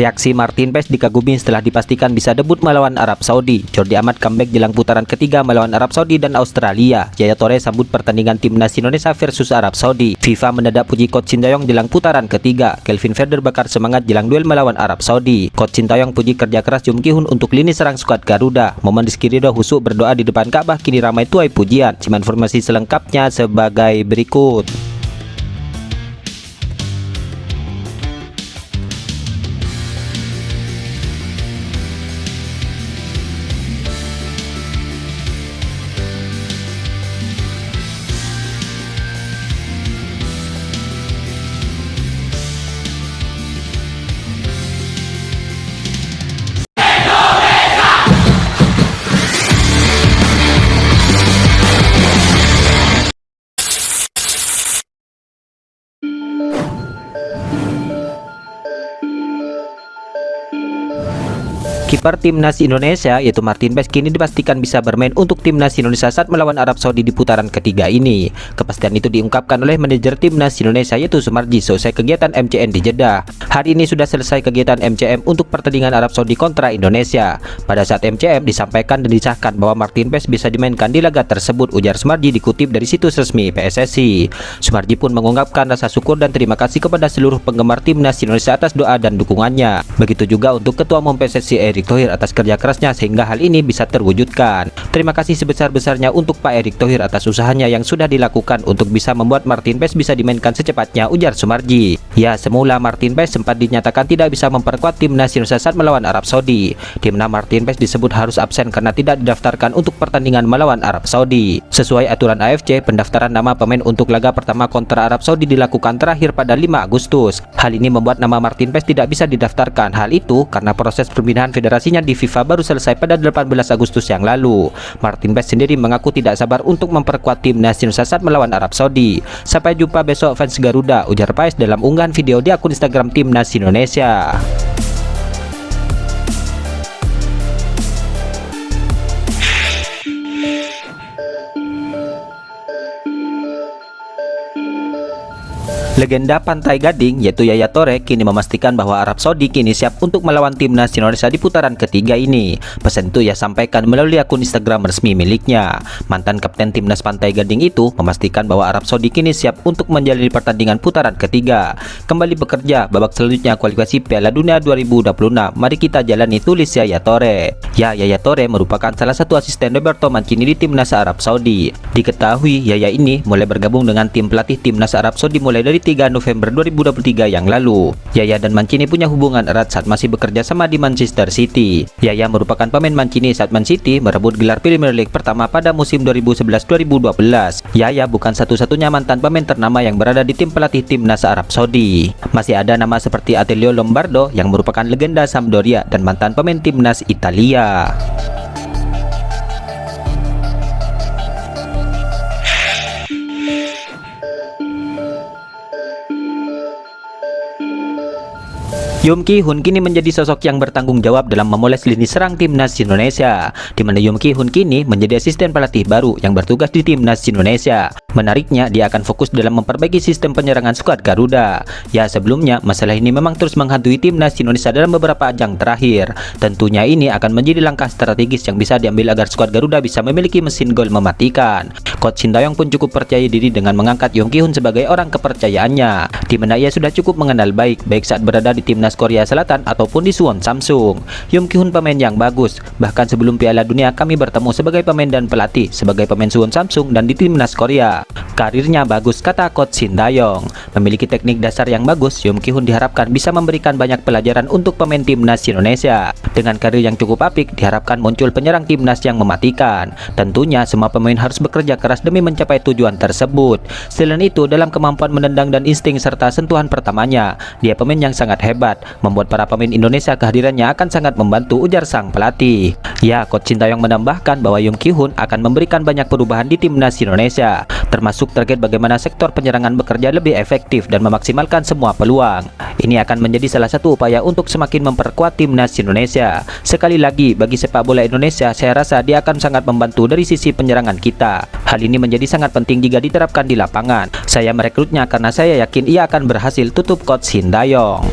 Reaksi Martin Paes dikagumi setelah dipastikan bisa debut melawan Arab Saudi. Jordi Amat comeback jelang putaran ketiga melawan Arab Saudi dan Australia. Yaya Toure sambut pertandingan timnas Indonesia versus Arab Saudi. FIFA mendadak puji Coach Sintayong jelang putaran ketiga. Kelvin Verder bakar semangat jelang duel melawan Arab Saudi. Coach Sintayong puji kerja keras Yum Ki-hun untuk lini serang skuad Garuda. Momen Rizky Ridho husuk berdoa di depan Ka'bah kini ramai tuai pujian. Simak informasi selengkapnya sebagai berikut. Kiper timnas Indonesia yaitu Martin Paes kini dipastikan bisa bermain untuk timnas Indonesia saat melawan Arab Saudi di putaran ketiga ini. Kepastian itu diungkapkan oleh manajer timnas Indonesia yaitu Sumarji selesai kegiatan MCN di Jeddah. Hari ini sudah selesai kegiatan MCM untuk pertandingan Arab Saudi kontra Indonesia. Pada saat MCM disampaikan dan disahkan bahwa Martin Paes bisa dimainkan di laga tersebut, ujar Sumarji dikutip dari situs resmi PSSI. Sumarji pun mengungkapkan rasa syukur dan terima kasih kepada seluruh penggemar timnas Indonesia atas doa dan dukungannya. Begitu juga untuk Ketua Umum PSSI Erick Thohir atas kerja kerasnya sehingga hal ini bisa terwujudkan. Terima kasih sebesar-besarnya untuk Pak Erick Thohir atas usahanya yang sudah dilakukan untuk bisa membuat Martin Paes bisa dimainkan secepatnya, ujar Sumarji. Ya, semula Martin Paes sempat dinyatakan tidak bisa memperkuat timnas Indonesia saat melawan Arab Saudi. Timnas Martin Paes disebut harus absen karena tidak didaftarkan untuk pertandingan melawan Arab Saudi. Sesuai aturan AFC, pendaftaran nama pemain untuk laga pertama kontra Arab Saudi dilakukan terakhir pada 5 Agustus. Hal ini membuat nama Martin Paes tidak bisa didaftarkan. Hal itu karena proses pemindahan federasinya di FIFA baru selesai pada 18 Agustus yang lalu. Martin Paes sendiri mengaku tidak sabar untuk memperkuat timnas Indonesia saat melawan Arab Saudi. Sampai jumpa besok fans Garuda, ujar Paes dalam unggahan video di akun Instagram timnas Indonesia. Legenda Pantai Gading yaitu Yaya Toure kini memastikan bahwa Arab Saudi kini siap untuk melawan timnas Indonesia di putaran ketiga ini. Pesan itu ia sampaikan melalui akun Instagram resmi miliknya. Mantan kapten timnas Pantai Gading itu memastikan bahwa Arab Saudi kini siap untuk menjalani pertandingan putaran ketiga. Kembali bekerja babak selanjutnya kualifikasi Piala Dunia 2026. Mari kita jalani, tulis Yaya Toure. Ya, Yaya Toure merupakan salah satu asisten Roberto Mancini di timnas Arab Saudi. Diketahui Yaya ini mulai bergabung dengan tim pelatih timnas Arab Saudi mulai dari 3 November 2023 yang lalu. Yaya dan Mancini punya hubungan erat saat masih bekerja sama di Manchester City. Yaya merupakan pemain Mancini saat Man City merebut gelar Premier League pertama pada musim 2011-2012. Yaya bukan satu-satunya mantan pemain ternama yang berada di tim pelatih timnas Arab Saudi. Masih ada nama seperti Attilio Lombardo yang merupakan legenda Sampdoria dan mantan pemain timnas Italia. Yum Ki-hun kini menjadi sosok yang bertanggung jawab dalam memoles lini serang timnas Indonesia, di mana Yum Ki-hun kini menjadi asisten pelatih baru yang bertugas di timnas Indonesia. Menariknya, dia akan fokus dalam memperbaiki sistem penyerangan skuad Garuda. Ya, sebelumnya masalah ini memang terus menghantui timnas Indonesia dalam beberapa ajang terakhir. Tentunya ini akan menjadi langkah strategis yang bisa diambil agar skuad Garuda bisa memiliki mesin gol mematikan. Coach Sintayong pun cukup percaya diri dengan mengangkat Yum Ki-hun sebagai orang kepercayaannya, di mana ia sudah cukup mengenal baik saat berada di timnas Korea Selatan ataupun di Suwon Samsung. Yum Ki-hun pemain yang bagus. Bahkan sebelum Piala Dunia kami bertemu sebagai pemain dan pelatih, sebagai pemain Suwon Samsung dan di timnas Korea. Karirnya bagus, kata Coach Sintayong. Memiliki teknik dasar yang bagus, Yum Ki-hun diharapkan bisa memberikan banyak pelajaran untuk pemain timnas Indonesia. Dengan karir yang cukup apik, diharapkan muncul penyerang timnas yang mematikan. Tentunya semua pemain harus bekerja keras demi mencapai tujuan tersebut. Selain itu, dalam kemampuan menendang dan insting serta sentuhan pertamanya, dia pemain yang sangat hebat, membuat para pemain Indonesia kehadirannya akan sangat membantu, ujar sang pelatih. Ya, Coach Sintayong menambahkan bahwa Yum Ki-hun akan memberikan banyak perubahan di timnas Indonesia, termasuk terkait bagaimana sektor penyerangan bekerja lebih efektif dan memaksimalkan semua peluang. Ini akan menjadi salah satu upaya untuk semakin memperkuat timnas Indonesia. Sekali lagi, bagi sepak bola Indonesia, saya rasa dia akan sangat membantu dari sisi penyerangan kita. Hal ini menjadi sangat penting jika diterapkan di lapangan. Saya merekrutnya karena saya yakin ia akan berhasil, tutup Coach Sintayong.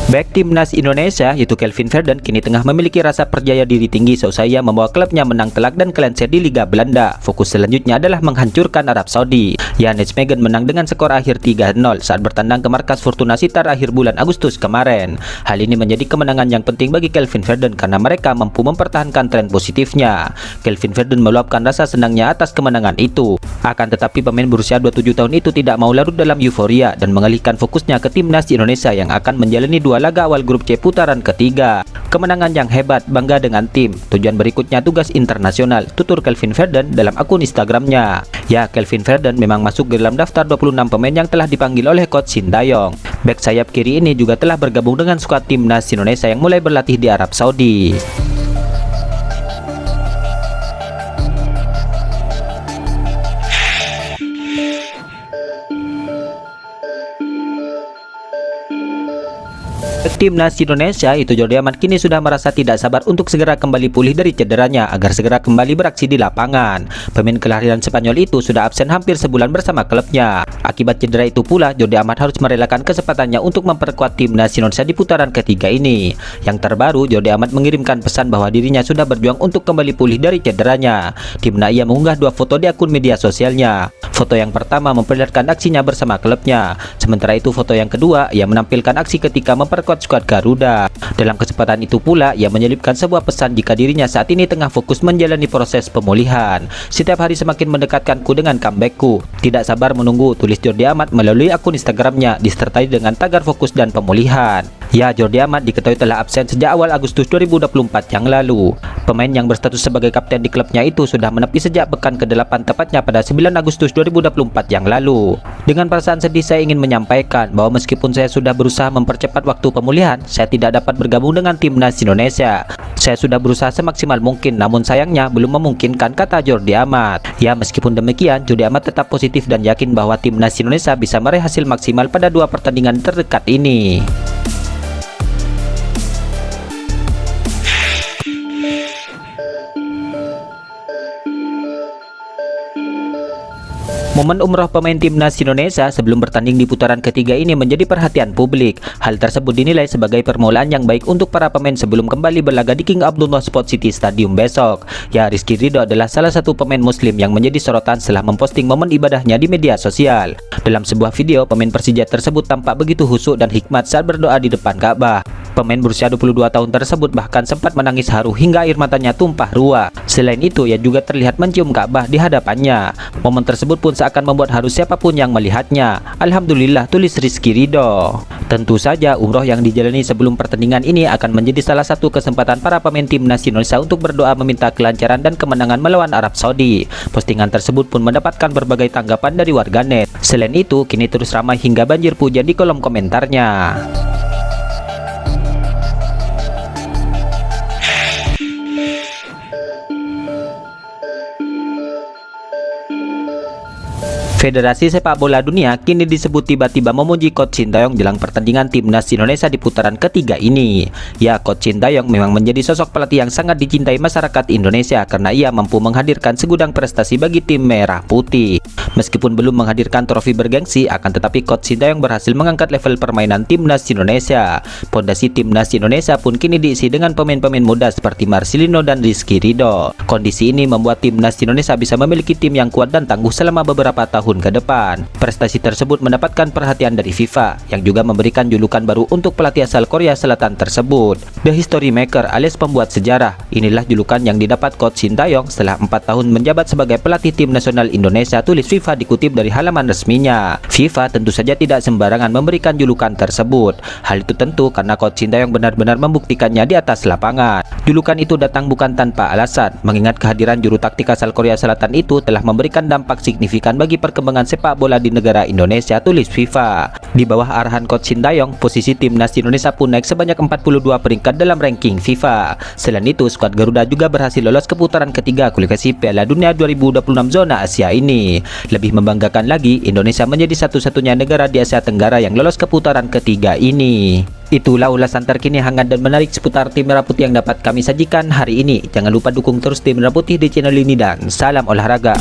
Bek timnas Indonesia yaitu Kelvin Verden kini tengah memiliki rasa percaya diri tinggi seusai ia membawa klubnya menang telak dan clean-sheet di Liga Belanda. Fokus selanjutnya adalah menghancurkan Arab Saudi. Nijmegen menang dengan skor akhir 3-0 saat bertandang ke markas Fortuna Sittard akhir bulan Agustus kemarin. Hal ini menjadi kemenangan yang penting bagi Kelvin Verden karena mereka mampu mempertahankan tren positifnya. Kelvin Verden meluapkan rasa senangnya atas kemenangan itu. Akan tetapi pemain berusia 27 tahun itu tidak mau larut dalam euforia dan mengalihkan fokusnya ke timnas Indonesia yang akan menjalani dua laga awal grup C putaran ketiga. Kemenangan yang hebat, bangga dengan tim. Tujuan berikutnya tugas internasional, tutur Kelvin Verden dalam akun Instagramnya. Ya, Kelvin Verden memang masuk ke dalam daftar 26 pemain yang telah dipanggil oleh coach Sintayong. Bek sayap kiri ini juga telah bergabung dengan skuad timnas Indonesia yang mulai berlatih di Arab Saudi. Timnas Indonesia itu Jordi Amat kini sudah merasa tidak sabar untuk segera kembali pulih dari cederanya agar segera kembali beraksi di lapangan. Pemain kelahiran Spanyol itu sudah absen hampir sebulan bersama klubnya. Akibat cedera itu pula, Jordi Amat harus merelakan kesempatannya untuk memperkuat timnas Indonesia di putaran ketiga ini. Yang terbaru, Jordi Amat mengirimkan pesan bahwa dirinya sudah berjuang untuk kembali pulih dari cederanya. Di mana ia mengunggah dua foto di akun media sosialnya. Foto yang pertama memperlihatkan aksinya bersama klubnya. Sementara itu foto yang kedua, ia menampilkan aksi ketika memperkuat skuad Garuda. Dalam kesempatan itu pula, ia menyelipkan sebuah pesan jika dirinya saat ini tengah fokus menjalani proses pemulihan. Setiap hari semakin mendekatkanku dengan comebackku. Tidak sabar menunggu, tulis Jordi Amat melalui akun Instagramnya, disertai dengan tagar fokus dan pemulihan. Ya, Jordi Amat diketahui telah absen sejak awal Agustus 2024 yang lalu. Pemain yang berstatus sebagai kapten di klubnya itu sudah menepi sejak pekan ke-8 tepatnya pada 9 Agustus 2024 yang lalu. Dengan perasaan sedih saya ingin menyampaikan bahwa meskipun saya sudah berusaha mempercepat waktu pemulihan, saya tidak dapat bergabung dengan timnas Indonesia. Saya sudah berusaha semaksimal mungkin, namun sayangnya belum memungkinkan, kata Jordi Amat. Ya, meskipun demikian, Jordi Amat tetap positif dan yakin bahwa timnas Indonesia bisa meraih hasil maksimal pada dua pertandingan terdekat ini. Momen umroh pemain timnas Indonesia sebelum bertanding di putaran ketiga ini menjadi perhatian publik. Hal tersebut dinilai sebagai permulaan yang baik untuk para pemain sebelum kembali berlaga di King Abdullah Sport City Stadium besok. Ya, Rizky Ridho adalah salah satu pemain muslim yang menjadi sorotan setelah memposting momen ibadahnya di media sosial. Dalam sebuah video, pemain Persija tersebut tampak begitu khusyuk dan hikmat saat berdoa di depan Ka'bah. Pemain berusia 22 tahun tersebut bahkan sempat menangis haru hingga air matanya tumpah ruah. Selain itu, ia juga terlihat mencium Ka'bah di hadapannya. Momen tersebut pun seakan membuat haru siapapun yang melihatnya. Alhamdulillah, tulis Rizky Ridho. Tentu saja, umroh yang dijalani sebelum pertandingan ini akan menjadi salah satu kesempatan para pemain timnas Indonesia untuk berdoa meminta kelancaran dan kemenangan melawan Arab Saudi. Postingan tersebut pun mendapatkan berbagai tanggapan dari warganet. Selain itu, kini terus ramai hingga banjir pujian di kolom komentarnya. Federasi Sepak Bola Dunia kini disebut tiba-tiba memuji coach Sintayong jelang pertandingan timnas Indonesia di putaran ketiga ini. Ya, coach Sintayong memang menjadi sosok pelatih yang sangat dicintai masyarakat Indonesia karena ia mampu menghadirkan segudang prestasi bagi tim merah putih. Meskipun belum menghadirkan trofi bergengsi, akan tetapi coach Sintayong berhasil mengangkat level permainan timnas Indonesia. Pondasi timnas Indonesia pun kini diisi dengan pemain-pemain muda seperti Marcelino dan Rizky Ridho. Kondisi ini membuat timnas Indonesia bisa memiliki tim yang kuat dan tangguh selama beberapa tahun ke depan. Prestasi tersebut mendapatkan perhatian dari FIFA yang juga memberikan julukan baru untuk pelatih asal Korea Selatan tersebut, The History Maker alias pembuat sejarah. Inilah julukan yang didapat coach Sintayong setelah 4 tahun menjabat sebagai pelatih tim nasional Indonesia, tulis FIFA dikutip dari halaman resminya. FIFA tentu saja tidak sembarangan memberikan julukan tersebut. Hal itu tentu karena coach Sintayong benar-benar membuktikannya di atas lapangan. Julukan itu datang bukan tanpa alasan, mengingat kehadiran juru taktik asal Korea Selatan itu telah memberikan dampak signifikan bagi perkembangan sepak bola di negara Indonesia, tulis FIFA. Di bawah arahan coach Sintayong, posisi timnas Indonesia pun naik sebanyak 42 peringkat dalam ranking FIFA. Selain itu, skuad Garuda juga berhasil lolos ke putaran ketiga kualifikasi Piala Dunia 2026 zona Asia ini. Lebih membanggakan lagi, Indonesia menjadi satu-satunya negara di Asia Tenggara yang lolos ke putaran ketiga ini. Itulah ulasan terkini hangat dan menarik seputar tim Merah Putih yang dapat kami sajikan hari ini. Jangan lupa dukung terus tim Merah Putih di channel ini dan salam olahraga.